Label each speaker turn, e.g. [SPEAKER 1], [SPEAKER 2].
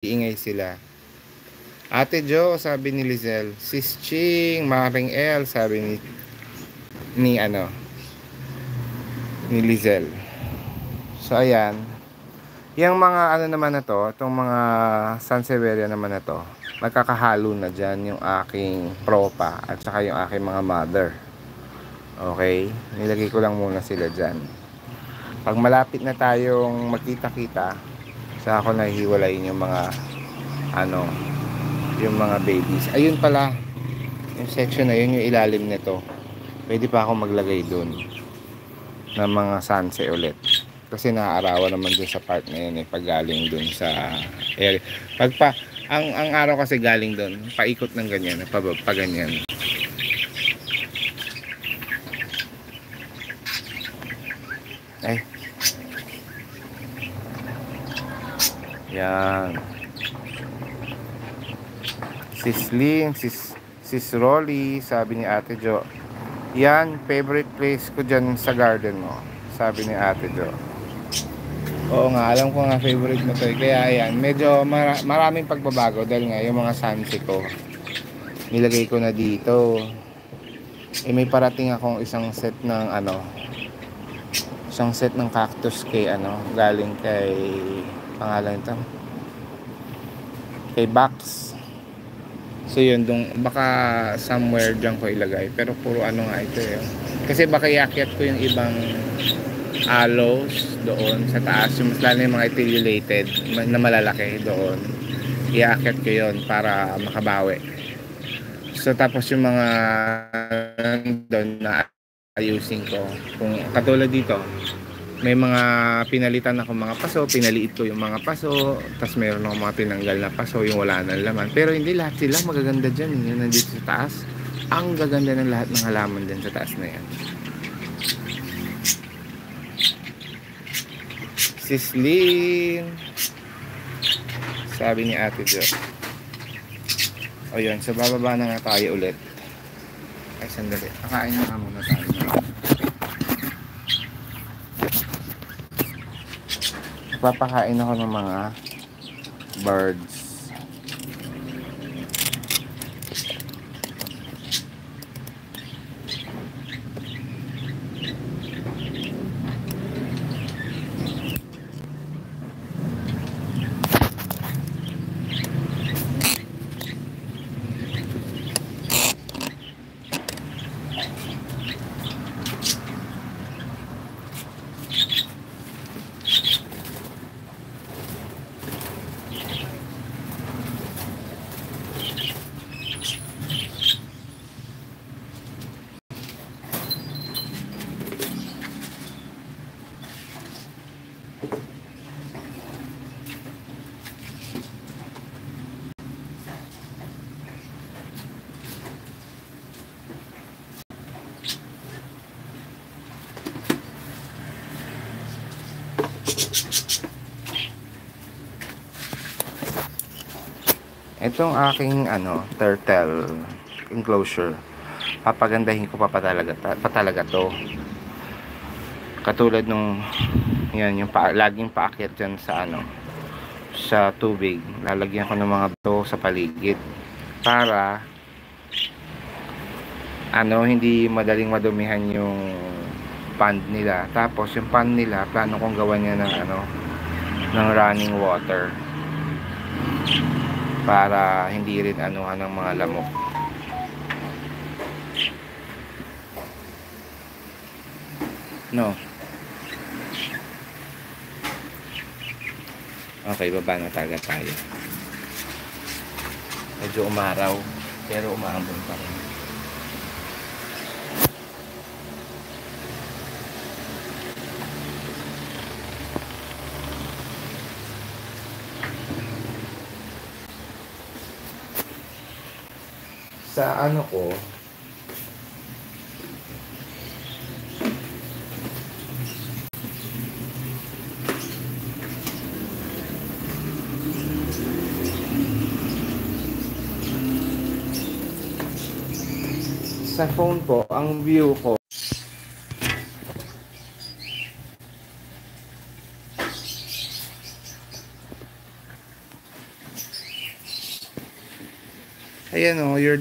[SPEAKER 1] iingay sila. Ate Jo, sabi ni Lizelle. Sis Ching, Maring L, sabi ni Lizelle. So ayan, yung mga ano naman na to, itong mga Sansevieria naman na to, magkakahalo na dyan yung aking propa at saka yung aking mga mother. Okay, nilagay ko lang muna sila dyan. Pag malapit na tayong magkita-kita, saka ako nahihiwalayin yung mga yung mga babies. Ayun pala, yung section na yun, yung ilalim nito, pwede pa ako maglagay dun ng mga sunset ulit kasi naaarawan naman dun sa part na yun pag galing dun sa area. Ang araw kasi galing dun, paikot ng ganyan, pa ganyan. Ay, yan. Sis Ling, sis Rolly, sabi ni Ate Jo. Yan, favorite place ko dyan sa garden mo, sabi ni Ate Jo. Oo nga, alam ko nga favorite mo to. Kaya yan, medyo maraming pagbabago dahil nga yung mga sunset ko, nilagay ko na dito. May parating akong isang set ng cactus kay galing kay pangalan ito, kay Bax. So yun, baka somewhere dyan ko ilagay. Pero puro nga ito kasi baka iakyat ko yung ibang aloes doon sa taas, yung mas lalo yung mga etiolated na malalaki doon, iakyat ko yun para makabawi. So tapos yung mga doon na ayusin ko, kung katulad dito, may mga pinalitan ako mga paso, pinaliit ko yung mga paso, tapos meron akong mga tinanggal na paso, yung wala nang laman. Pero hindi lahat sila magaganda dyan, yung nandito sa taas. Ang gaganda ng lahat ng halaman dyan sa taas na yan. Sislin, sabi ni Ate Jo. O yun, so bababa na nga tayo ulit. Ay, sandali, kakain na muna tayo. Papakain ako ng mga birds. Itong aking turtle enclosure, papagandahin ko pa talaga to. Katulad nung yan, yung laging paakyat dyan sa sa tubig, lalagyan ko ng mga bato sa paligid para hindi madaling madumihan yung pond nila. Tapos yung pond nila, plano kong gawan niya ng running water para hindi rin ng mga lamok. No. Okay, baba na talaga tayo. Medyo umaraw, pero umaambon pa rin. Sa ko, sa phone ko, ang view ko Ayan oh, your